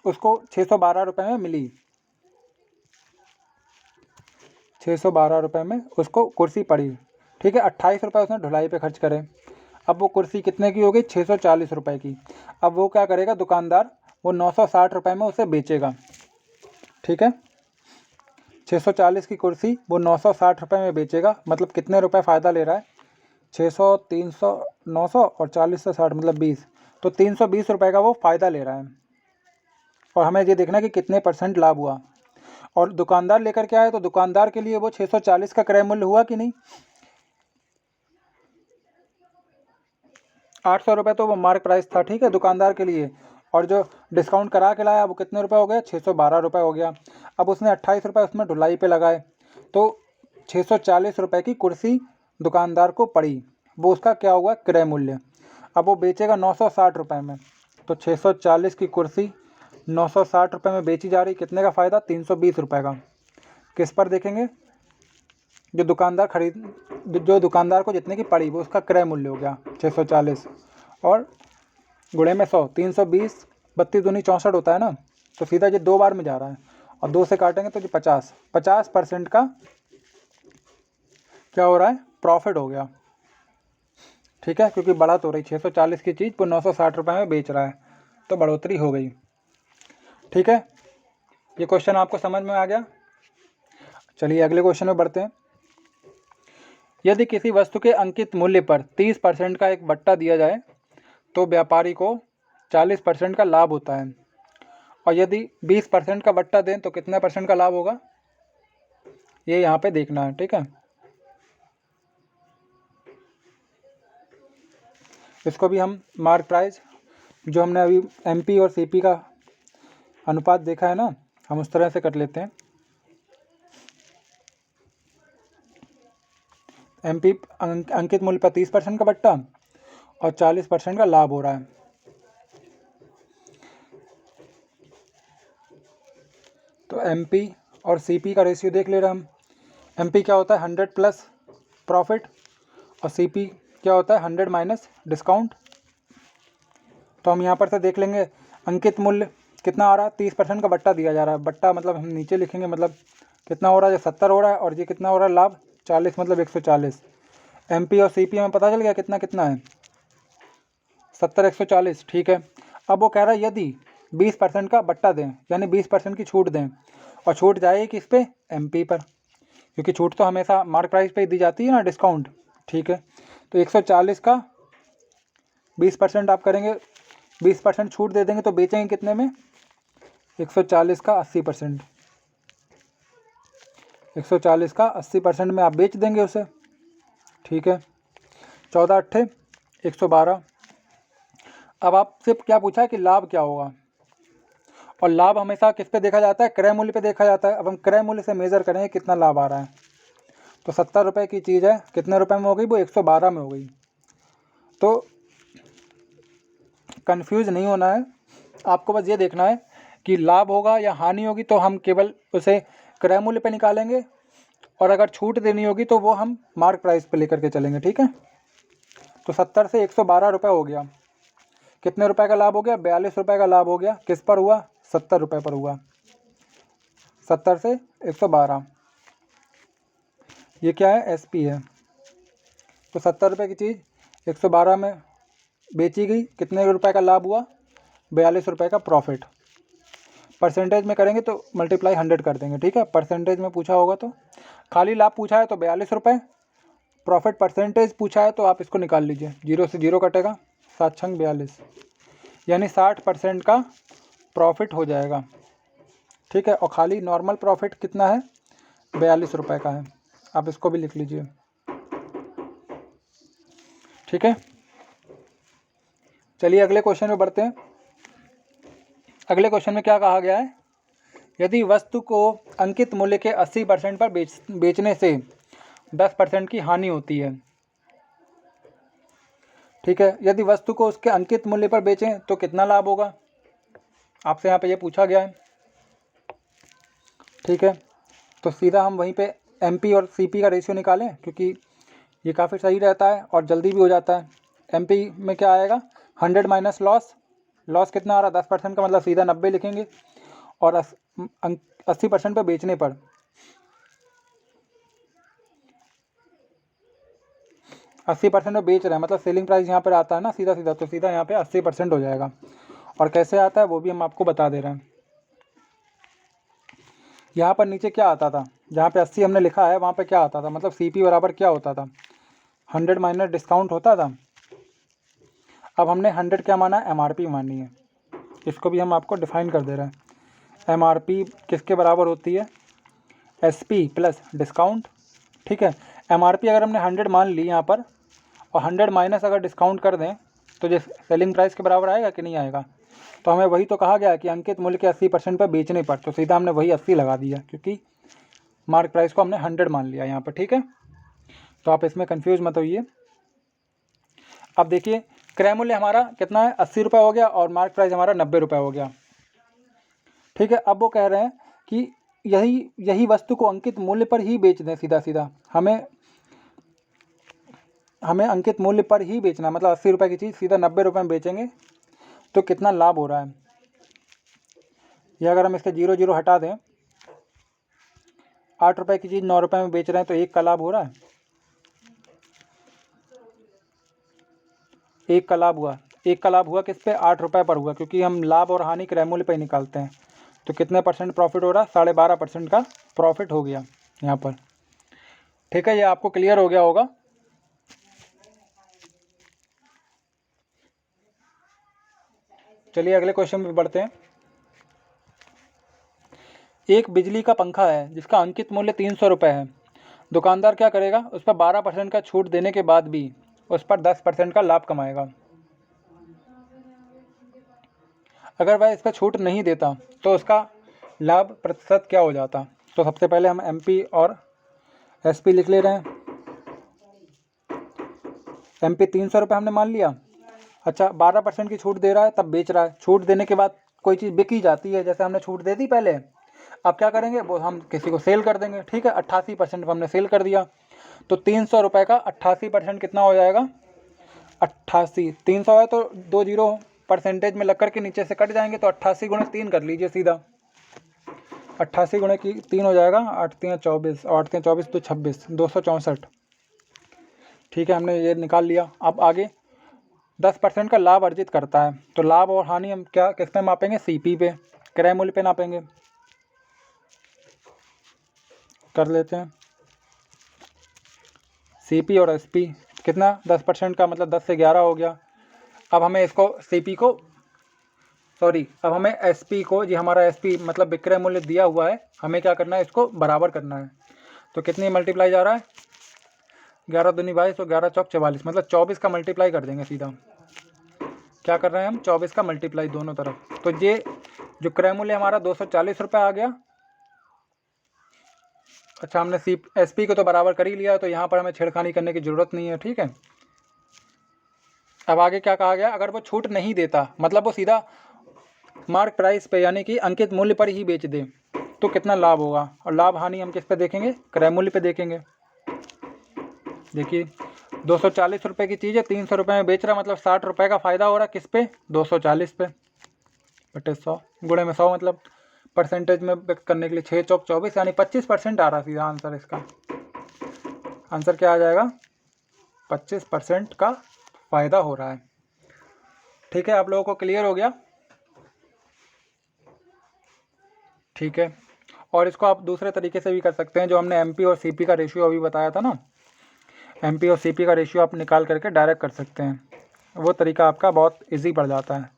उसको 612 रुपये में मिली, 612 रुपये में उसको कुर्सी पड़ी, ठीक है। 28 रुपये उसने ढुलाई पे खर्च करे। अब वो कुर्सी कितने की हो गई, 640 रुपये की। अब वो क्या करेगा दुकानदार, वो 960 रुपये में उसे बेचेगा, ठीक है। 640 की कुर्सी वो 960 रुपये में बेचेगा, मतलब कितने रुपए फ़ायदा ले रहा है, 600, 300, 900 और 40 से 60 मतलब 20, तो 320 रुपये का वो फ़ायदा ले रहा है। और हमें ये देखना है कि कितने % लाभ हुआ। और दुकानदार लेकर के आए, तो दुकानदार के लिए वो 640 का क्रय मूल्य हुआ कि नहीं, 800 रुपये तो वो मार्क प्राइस था, ठीक है, दुकानदार के लिए। और जो डिस्काउंट करा के लाया वो कितने रुपए हो गए, 612 रुपये हो गया। अब उसने 28 रुपये उसमें ढुलाई पे लगाए, तो 640 रुपये की कुर्सी दुकानदार को पड़ी, वो उसका क्या हुआ, क्रय मूल्य। अब वो बेचेगा 960 रुपये में, तो 640 की कुर्सी 960 रुपये में बेची जा रही, कितने का फ़ायदा, 320 रुपये का। किस पर देखेंगे, जो दुकानदार को जितने की पड़ी वो उसका क्रय मूल्य हो गया 640, और गुणे में 100, 320, 32 दूनी 64 होता है ना, तो सीधा ये 2 बार में जा रहा है, और 2 से काटेंगे तो ये 50% का क्या हो रहा है, प्रॉफिट हो गया, ठीक है। क्योंकि बढ़त हो रही, 640 की चीज़ वो 960 रुपये में बेच रहा है, तो बढ़ोतरी हो गई, ठीक है। ये क्वेश्चन आपको समझ में आ गया। चलिए अगले क्वेश्चन में बढ़ते हैं। यदि किसी वस्तु के अंकित मूल्य पर 30% का एक बट्टा दिया जाए तो व्यापारी को 40% का लाभ होता है, और यदि 20% का बट्टा दें तो कितना परसेंट का लाभ होगा, ये यहाँ पे देखना है। ठीक है, इसको भी हम मार्क प्राइस जो हमने अभी एमपी और सीपी का अनुपात देखा है ना, हम उस तरह से कर लेते हैं। एमपी अंकित मूल्य पर 30% का बट्टा और 40% का लाभ हो रहा है। तो एमपी और सीपी का रेशियो देख ले रहे हम। एमपी क्या होता है 100 प्लस प्रॉफिट, और सीपी क्या होता है 100 माइनस डिस्काउंट। तो हम यहाँ पर से देख लेंगे अंकित मूल्य कितना आ रहा है, 30% का बट्टा दिया जा रहा है। बट्टा मतलब हम नीचे लिखेंगे, मतलब कितना हो रहा है, 70 हो रहा है, और ये कितना हो रहा है लाभ 40, मतलब 140। एमपी और सीपी में पता चल गया कितना कितना है, 70 140। ठीक है, अब वो कह रहा है यदि 20% का बट्टा दें, यानी 20% की छूट दें, और छूट जाएगी किस पे, एमपी पर, क्योंकि छूट तो हमेशा मार्क प्राइस पे ही दी जाती है ना, डिस्काउंट। ठीक है, तो 140 का 20% आप करेंगे, 20% छूट दे देंगे तो बेचेंगे कितने में, 140 का 80%। 140 का 80% में आप बेच देंगे उसे। ठीक है, 14 अट्ठे 112। अब आपसे क्या पूछा है कि लाभ क्या होगा, और लाभ हमेशा किस पे देखा जाता है, क्रय मूल्य पे देखा जाता है। अब हम क्रय मूल्य से मेज़र करेंगे कितना लाभ आ रहा है। तो 70 रुपये की चीज़ है, कितने रुपए में हो गई, वो 112 में हो गई। तो कंफ्यूज नहीं होना है, आपको बस ये देखना है कि लाभ होगा या हानि होगी, तो हम केवल उसे क्रय मूल्य पे निकालेंगे, और अगर छूट देनी होगी तो वो हम मार्क प्राइस पे लेकर के चलेंगे। ठीक है, तो 70 से 112 रुपये हो गया, कितने रुपए का लाभ हो गया, 42 रुपये का लाभ हो गया। किस पर हुआ, 70 रुपये पर हुआ। 70 से 112, ये क्या है, एसपी है। तो 70 रुपये की चीज़ 112 में बेची गई, कितने रुपए का लाभ हुआ, 42 रुपये का प्रॉफिट। परसेंटेज में करेंगे तो मल्टीप्लाई 100 कर देंगे। ठीक है, परसेंटेज में पूछा होगा तो, खाली लाभ पूछा है तो 42 रुपये, प्रॉफिट परसेंटेज पूछा है तो आप इसको निकाल लीजिए, 0 से 0 कटेगा, 7 छंग 42, यानी 60% का प्रॉफिट हो जाएगा। ठीक है, और खाली नॉर्मल प्रॉफिट कितना है, 42 रुपये का है, आप इसको भी लिख लीजिए। ठीक है, चलिए अगले क्वेश्चन में बढ़ते हैं। अगले क्वेश्चन में क्या कहा गया है, यदि वस्तु को अंकित मूल्य के 80% पर बेचने से 10% की हानि होती है। ठीक है, यदि वस्तु को उसके अंकित मूल्य पर बेचें तो कितना लाभ होगा, आपसे यहाँ पे ये पूछा गया है। ठीक है, तो सीधा हम वहीं पे एमपी और सीपी का रेशियो निकालें, क्योंकि ये काफ़ी सही रहता है और जल्दी भी हो जाता है। एमपी में क्या आएगा, 100 माइनस लॉस, लॉस कितना आ रहा है 10% का, मतलब सीधा 90 लिखेंगे, और 80% पर बेचने पर 80% में बेच रहे हैं, मतलब सेलिंग प्राइस यहाँ पर आता है ना सीधा सीधा, तो सीधा यहाँ पे 80% हो जाएगा। और कैसे आता है वो भी हम आपको बता दे रहे हैं। यहाँ पर नीचे क्या आता था, जहाँ पे 80 हमने लिखा है वहाँ पे क्या आता था, मतलब सीपी बराबर क्या होता था, 100 माइनस डिस्काउंट होता था। अब हमने 100 क्या माना, एमआरपी मानी है, इसको भी हम आपको डिफाइन कर दे रहे हैं। एमआरपी किसके बराबर होती है, एसपी प्लस डिस्काउंट। ठीक है, एमआरपी अगर हमने 100 मान ली यहाँ पर, और 100 माइनस अगर डिस्काउंट कर दें तो जो सेलिंग प्राइस के बराबर आएगा कि नहीं आएगा। तो हमें वही तो कहा गया कि अंकित मूल्य के 80% पर बेचने पर, तो सीधा हमने वही 80 लगा दिया, क्योंकि मार्क प्राइस को हमने 100 मान लिया यहाँ पर। ठीक है, तो आप इसमें कंफ्यूज मत होइए। अब देखिए क्रय मूल्य हमारा कितना है, 80 रुपये हो गया, और मार्क प्राइस हमारा 90 रुपये हो गया। ठीक है, अब वो कह रहे हैं कि यही वस्तु को अंकित मूल्य पर ही बेच दें, सीधा सीधा हमें अंकित मूल्य पर ही बेचना, मतलब 80 रुपये की चीज़ सीधा 90 रुपये में बेचेंगे तो कितना लाभ हो रहा है। यह अगर हम इसके 0 0 हटा दें, 8 रुपये की चीज़ 9 रुपये में बेच रहे हैं तो 1 का लाभ हो रहा है, 1 का लाभ हुआ। 1 का लाभ हुआ किस पे, 8 रुपये पर हुआ, क्योंकि हम लाभ और हानि क्रय मूल्य पर ही निकालते हैं। तो कितने परसेंट प्रॉफिट हो रहा है? 12.5% का प्रॉफिट हो गया यहाँ पर। ठीक है, ये आपको क्लियर हो गया होगा। चलिए अगले क्वेश्चन पे बढ़ते हैं। एक बिजली का पंखा है जिसका अंकित मूल्य 300 रुपये है। दुकानदार क्या करेगा? उस पर 12% का छूट देने के बाद भी उस पर 10% का लाभ कमाएगा। अगर वह इस पर छूट नहीं देता तो उसका लाभ प्रतिशत क्या हो जाता? तो सबसे पहले हम एमपी और एसपी लिख ले रहे हैं। एमपी 300 रुपये हमने मान लिया। अच्छा, 12% की छूट दे रहा है तब बेच रहा है। छूट देने के बाद कोई चीज़ बिकी जाती है, जैसे हमने छूट दे दी पहले, अब क्या करेंगे? वो हम किसी को सेल कर देंगे। ठीक है, 88% पर हमने सेल कर दिया, तो 300 रुपये का 88% कितना हो जाएगा? 88। 300 है तो 2 जीरो परसेंटेज में लग करके नीचे से कट जाएंगे, तो 88 गुणे 3 कर लीजिए सीधा। 88 गुणे की 3 हो जाएगा, 8 3 24, और 8 3 24 तो 26, 264। ठीक है, हमने ये निकाल लिया। अब आगे 10% का लाभ अर्जित करता है, तो लाभ और हानि हम क्या किस पे मापेंगे? सीपी पे, क्रय मूल्य पे नापेंगे। कर लेते हैं सीपी और एसपी। कितना? 10% का मतलब 10 से 11 हो गया। अब हमें इसको सीपी को अब हमें एसपी को, जी हमारा एसपी मतलब विक्रय मूल्य दिया हुआ है, हमें क्या करना है? इसको बराबर करना है। तो कितनी मल्टीप्लाई जा रहा है? 11 दूनी 22 और 11 चौक 44, मतलब 24 का मल्टीप्लाई कर देंगे सीधा। क्या कर रहे हैं हम? 24 का मल्टीप्लाई दोनों तरफ। तो ये जो क्रय मूल्य हमारा 240 रुपये आ गया। अच्छा, हमने एसपी को तो बराबर कर ही लिया, तो यहाँ पर हमें छेड़खानी करने की ज़रूरत नहीं है। ठीक है, अब आगे क्या कहा गया? अगर वो छूट नहीं देता, मतलब वो सीधा मार्क प्राइस पे यानी कि अंकित मूल्य पर ही बेच दे, तो कितना लाभ होगा? और लाभ हानि हम किस पे देखेंगे? क्रय मूल्य पे देखेंगे। देखिए 240 रुपये की चीज़ है, 300 रुपये में बेच रहा, मतलब 60 रुपये का फ़ायदा हो रहा। किस पे? 240 पे बटे 100 गुणे में 100, मतलब परसेंटेज में व्यक्त करने के लिए 6 चौक 24, यानी 25% आ रहा सीधा आंसर। इसका आंसर क्या आ जाएगा? 25% का फ़ायदा हो रहा है। ठीक है, आप लोगों को क्लियर हो गया? ठीक है, और इसको आप दूसरे तरीके से भी कर सकते हैं, जो हमने एमपी और सीपी का रेशियो अभी बताया था ना, एमपी और सीपी का रेशियो आप निकाल करके डायरेक्ट कर सकते हैं। वो तरीका आपका बहुत इजी पड़ जाता है।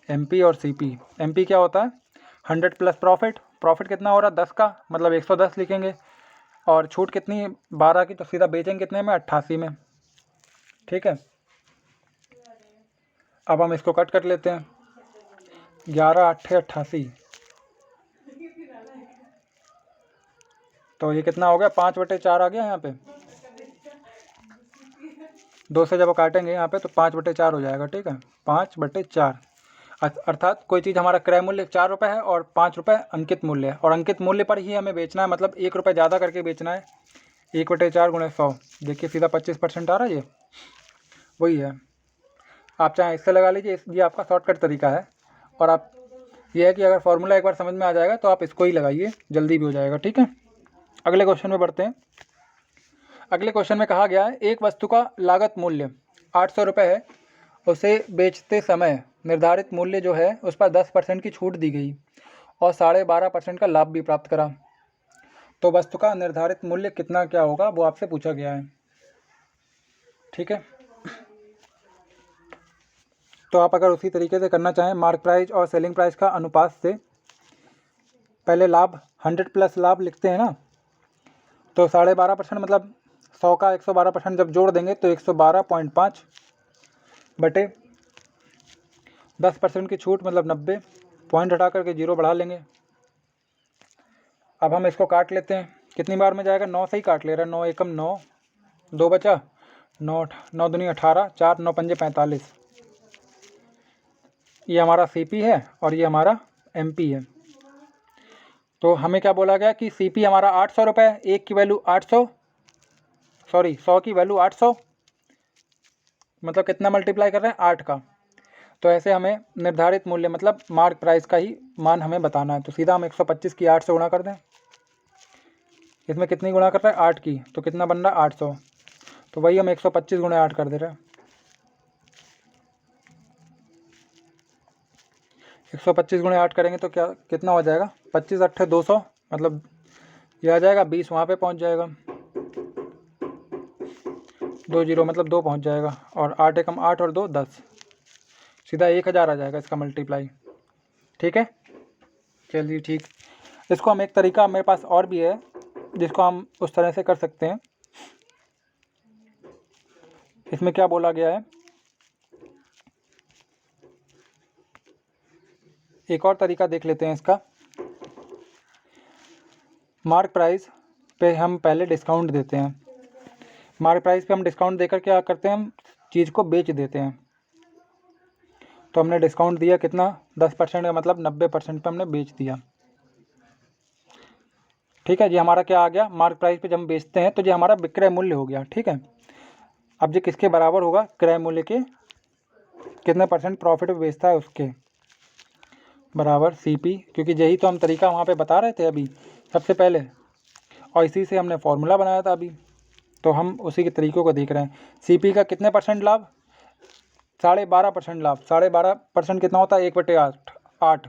एमपी और सीपी, एमपी क्या होता है? 100 प्लस प्रॉफिट। प्रॉफिट कितना हो रहा है? 10 का, मतलब 110 लिखेंगे, और छूट कितनी? 12 की, तो सीधा बेचेंगे कितने में? 88 में। ठीक है, अब हम इसको कट कर लेते हैं। 11 8 88, तो ये कितना हो गया? 5/4 आ गया यहाँ पे। 2 से जब काटेंगे यहाँ पे तो 5/4 हो जाएगा। ठीक है, 5/4, अर्थात कोई चीज़ हमारा क्रय मूल्य 4 रुपये है और 5 रुपये अंकित मूल्य है, और अंकित मूल्य पर ही हमें बेचना है, मतलब 1 रुपये ज़्यादा करके बेचना है। 1/4 गुणे 100, देखिए सीधा 25% आ रहा है। ये वही है। आप चाहे इससे लगा लीजिए, ये आपका शॉर्टकट तरीका है। और आप ये है कि अगर फॉर्मूला एक बार समझ में आ जाएगा तो आप इसको ही लगाइए, जल्दी भी हो जाएगा। ठीक है, अगले क्वेश्चन में बढ़ते हैं। अगले क्वेश्चन में कहा गया है, एक वस्तु का लागत मूल्य 800 रुपये है, उसे बेचते समय निर्धारित मूल्य जो है उस पर 10% की छूट दी गई और 12.5% का लाभ भी प्राप्त करा, तो वस्तु का निर्धारित मूल्य कितना क्या होगा, वो आपसे पूछा गया है। ठीक है, तो आप अगर उसी तरीके से करना चाहें, मार्क प्राइस और सेलिंग प्राइस का अनुपात से, पहले लाभ 100 प्लस लाभ लिखते हैं ना, तो 12.5% मतलब 100 का 112% जब जोड़ देंगे तो 112.5 बटे 10% की छूट, मतलब 90, पॉइंट हटा करके 0 बढ़ा लेंगे। अब हम इसको काट लेते हैं, कितनी बार में जाएगा? 9 से ही काट ले रहा है। 9 एकम 9, 2 बचा, 9 9 दूनी 18, 4 9 पंजे 45। ये हमारा सीपी है और ये हमारा एमपी है। तो हमें क्या बोला गया कि सीपी हमारा 800 रुपये, एक की वैल्यू 800, सॉरी 100 की वैल्यू 800, मतलब कितना मल्टीप्लाई कर रहे हैं? 8 का। तो ऐसे हमें निर्धारित मूल्य मतलब मार्क प्राइस का ही मान हमें बताना है, तो सीधा हम 125 की 8 से गुणा कर दें। इसमें कितनी गुणा कर रहे हैं? 8 की, तो कितना बन रहा है? 800, तो वही हम 125 गुणे 8 कर दे रहे हैं। 125 गुणे 8 करेंगे तो क्या कितना हो जाएगा, 25 अट्ठे 200, मतलब ये आ जाएगा 20, वहाँ पे पहुँच जाएगा 2 जीरो मतलब 2 पहुँच जाएगा, और 8 एकम 8 और 2 10, सीधा 1000 आ जाएगा इसका मल्टीप्लाई। ठीक है, चलिए ठीक। इसको हम एक तरीका मेरे पास और भी है जिसको हम उस तरह से कर सकते हैं। इसमें क्या बोला गया है, एक और तरीका देख लेते हैं इसका। मार्क प्राइस पे हम पहले डिस्काउंट देते हैं। मार्क प्राइस पे हम डिस्काउंट देकर क्या करते हैं, हम चीज़ को बेच देते हैं। तो हमने डिस्काउंट दिया कितना, 10% का मतलब 90% पे हमने बेच दिया। ठीक है जी, हमारा क्या आ गया, मार्क प्राइस पे जब हम बेचते हैं तो ये हमारा विक्रय मूल्य हो गया। ठीक है, अब ये किसके बराबर होगा, क्रय मूल्य के कितने % प्रॉफिट पे बेचता है उसके बराबर CP, क्योंकि यही तो हम तरीका वहाँ पे बता रहे थे अभी सबसे पहले, और इसी से हमने फॉर्मूला बनाया था अभी, तो हम उसी के तरीक़ों को देख रहे हैं। CP का कितने % लाभ, 12.5% लाभ। 12.5% कितना होता है, 1/8।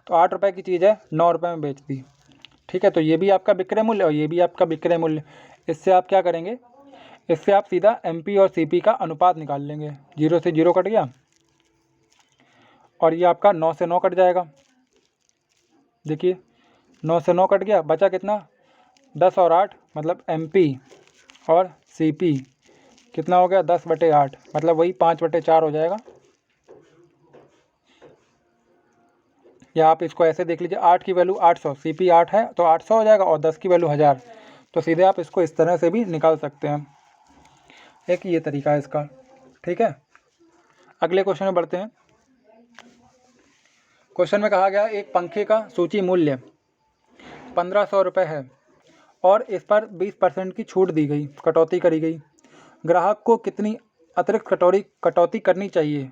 तो 8 रुपये की चीज़ है 9 रुपये में बेच दी। ठीक है, तो ये भी आपका विक्रय मूल्य और ये भी आपका विक्रय मूल्य। इससे आप क्या करेंगे, इससे आप सीधा MP और CP का अनुपात निकाल लेंगे। 0 से 0 कट गया और ये आपका 9 से 9 कट जाएगा। देखिए 9 से 9 कट गया, बचा कितना, 10 और 8 मतलब MP और CP कितना हो गया, 10/8 मतलब वही 5/4 हो जाएगा। या आप इसको ऐसे देख लीजिए, 8 की वैल्यू 800, CP 8 है तो 800 हो जाएगा, और 10 की वैल्यू 1000, तो सीधे आप इसको इस तरह से भी निकाल सकते हैं। एक ये तरीका है इसका। ठीक है, अगले क्वेश्चन में बढ़ते हैं। क्वेश्चन में कहा गया एक पंखे का सूची मूल्य 1500 रुपये है और इस पर 20% की छूट दी गई, कटौती करी गई। ग्राहक को कितनी अतिरिक्त कटौती करनी चाहिए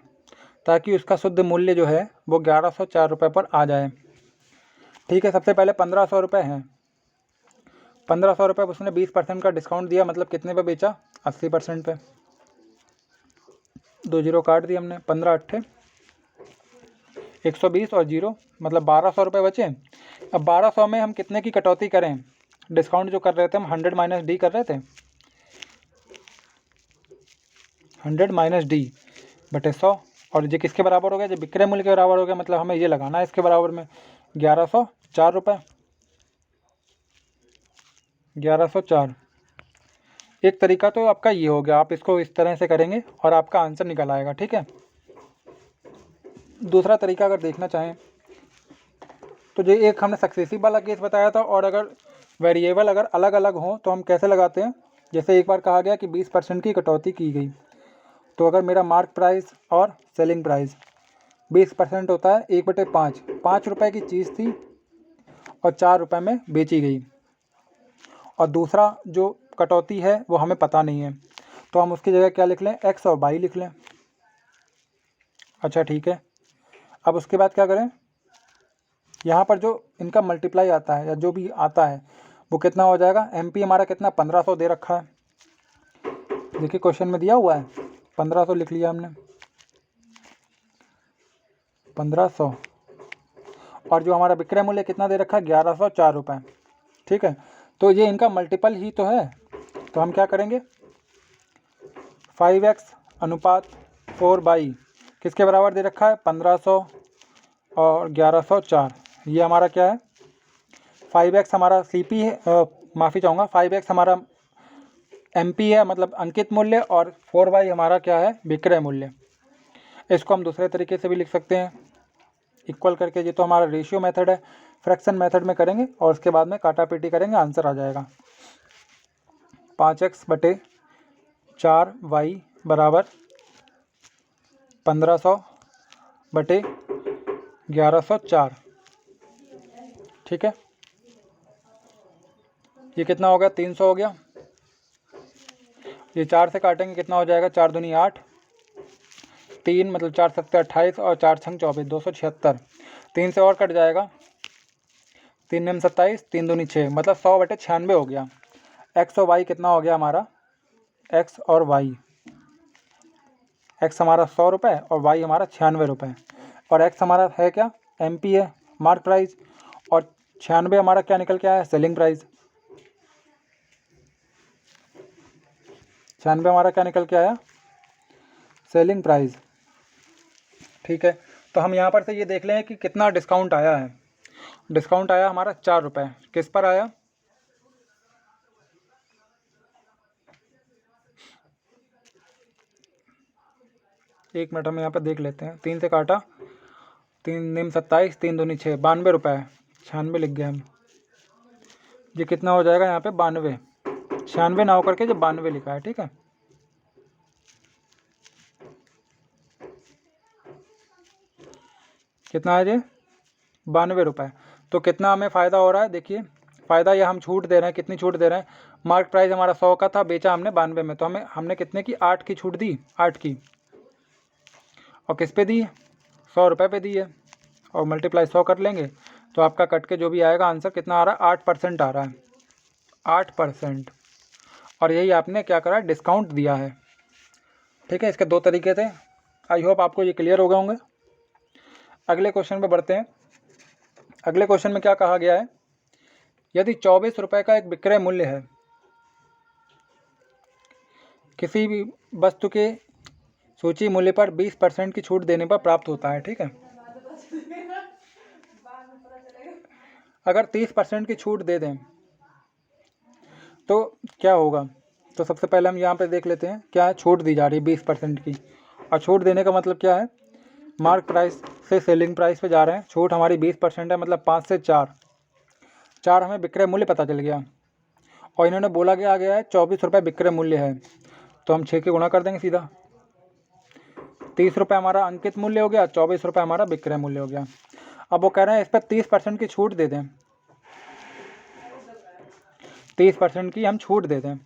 ताकि उसका शुद्ध मूल्य जो है वो 1104 रुपये पर आ जाए। ठीक है, सबसे पहले 1500 रुपये हैं, 1500 रुपये उसने 20% का डिस्काउंट दिया, मतलब कितने पे बेचा, 80% पे। 2 जीरो काट दिए हमने, 15 अट्ठे 120 और 0 मतलब 1200 रुपये बचे। अब 1200 में हम कितने की कटौती करें, डिस्काउंट जो कर रहे थे हम 100 - D कर रहे थे, 100 - D बटे 100, और ये किसके बराबर हो गया, जो विक्रय मूल्य के बराबर हो गया, मतलब हमें ये लगाना है इसके बराबर में 1104 रुपये। 1104 एक तरीका तो आपका ये हो गया, आप इसको इस तरह से करेंगे और आपका आंसर निकल आएगा। ठीक है, दूसरा तरीका अगर देखना चाहें तो जो एक हमने सक्सेसिव वाला केस बताया था, और अगर वेरिएबल अगर अलग अलग हों तो हम कैसे लगाते हैं। जैसे एक बार कहा गया कि 20% की कटौती की गई, तो अगर मेरा मार्क प्राइस और सेलिंग प्राइस 20% होता है 1/5, 5 रुपये की चीज़ थी और 4 रुपये में बेची गई, और दूसरा जो कटौती है वो हमें पता नहीं है, तो हम उसकी जगह क्या लिख लें, X और Y लिख लें। अच्छा ठीक है, अब उसके बाद क्या करें, यहाँ पर जो इनका मल्टीप्लाई आता है या जो भी आता है वो कितना हो जाएगा, MP हमारा कितना 1500 दे रखा है, देखिए क्वेश्चन में दिया हुआ है 1500 लिख लिया हमने, 1500, और जो हमारा विक्रय मूल्य कितना दे रखा है 1104 रुपये। ठीक है, तो ये इनका मल्टीपल ही तो है, तो हम क्या करेंगे, 5x अनुपात 4/, किसके बराबर दे रखा है, 1500 और 1104, ये हमारा क्या है, 5x हमारा CP है, माफ़ी चाहूँगा, 5x हमारा MP है मतलब अंकित मूल्य, और 4y हमारा क्या है, विक्रय मूल्य। इसको हम दूसरे तरीके से भी लिख सकते हैं, इक्वल करके, ये तो हमारा रेशियो मेथड है, फ्रैक्शन मेथड में करेंगे और उसके बाद में काटा पीटी करेंगे, आंसर आ जाएगा 5x बटे 4y बराबर 1500 बटे 1104। ठीक है, ये कितना हो गया, 300 हो गया, ये 4 से काटेंगे कितना हो जाएगा, 4 दूनी 8, 3 मतलब 4 सत्ते 28 और 4 छंग 24, 276, 3 से और कट जाएगा, 3 निम 27, 3 दूनी 6 मतलब 100/96 हो गया। X और Y कितना हो गया हमारा, X और Y, X हमारा 100 रुपये और Y हमारा 96 रुपये, और X हमारा है क्या, MP है मार्क प्राइस, और 96 हमारा क्या निकल के आया, सेलिंग प्राइस। 96 हमारा क्या निकल के आया, सेलिंग प्राइस। ठीक है, तो हम यहाँ पर से ये देख लें कि कितना डिस्काउंट आया है। डिस्काउंट आया हमारा 4 रुपये। किस पर आया, एक मिनट हम यहाँ पर देख लेते हैं। 3 से काटा, 3 निम 27, 3 दूनी 6, 92 रुपये। 96 लिख गए हम। ये कितना हो जाएगा यहाँ पे, 92। 96 ना होकर के जो 92 लिखा है, ठीक है। कितना है ये, 92 रुपये। तो कितना हमें फ़ायदा हो रहा है, देखिए फ़ायदा ये हम छूट दे रहे हैं। कितनी छूट दे रहे हैं, मार्क प्राइस हमारा 100 का था, बेचा हमने 92 में, तो हमने कितने की, 8 की छूट दी, 8 की। और किस पे दी, 100 रुपये पे दी है, और मल्टीप्लाई 100 कर लेंगे तो आपका कट के जो भी आएगा आंसर कितना आ रहा है, 8% आ रहा है, 8%। और यही आपने क्या करा, डिस्काउंट दिया है। ठीक है, इसके 2 तरीके थे। आई होप आपको ये क्लियर हो गए होंगे। अगले क्वेश्चन पे बढ़ते हैं। अगले क्वेश्चन में क्या कहा गया है, यदि 24 रुपये का एक विक्रय मूल्य है, किसी भी वस्तु के सूची मूल्य पर 20% की छूट देने पर प्राप्त होता है। ठीक है, अगर 30% की छूट दे दें तो क्या होगा। तो सबसे पहले हम यहाँ पे देख लेते हैं क्या है, छूट दी जा रही है 20% की। और छूट देने का मतलब क्या है, मार्क प्राइस से सेलिंग प्राइस पे जा रहे हैं। छूट हमारी 20% है, मतलब 5 से 4 हमें विक्रय मूल्य पता चल गया। और इन्होंने बोला गया है 24 रुपये विक्रय मूल्य है, तो हम 6 के गुणा कर देंगे सीधा। 30 रुपये हमारा अंकित मूल्य हो गया, 24 रुपये हमारा विक्रय मूल्य हो गया। अब वो कह रहे हैं इस पर 30% की छूट दे दें, 30% की हम छूट दे दें।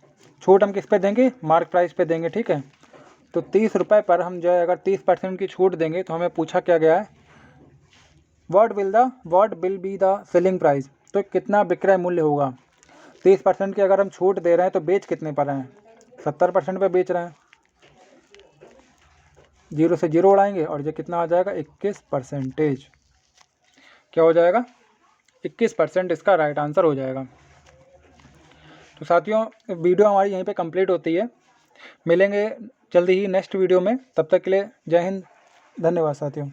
छूट हम किस पे देंगे, मार्क प्राइस पे देंगे। ठीक है, तो 30 रुपये पर हम जो है अगर 30% की छूट देंगे तो हमें पूछा क्या गया है, what will be the selling price, तो कितना विक्रय मूल्य होगा। 30% की अगर हम छूट दे रहे हैं तो बेच कितने पर हैं, 70% पे बेच रहे हैं। 0 से 0 उड़ाएंगे और ये कितना आ जाएगा, 21%। क्या हो जाएगा, 21% इसका राइट आंसर हो जाएगा। तो साथियों वीडियो हमारी यहीं पे कंप्लीट होती है। मिलेंगे जल्दी ही नेक्स्ट वीडियो में, तब तक के लिए जय हिंद, धन्यवाद साथियों।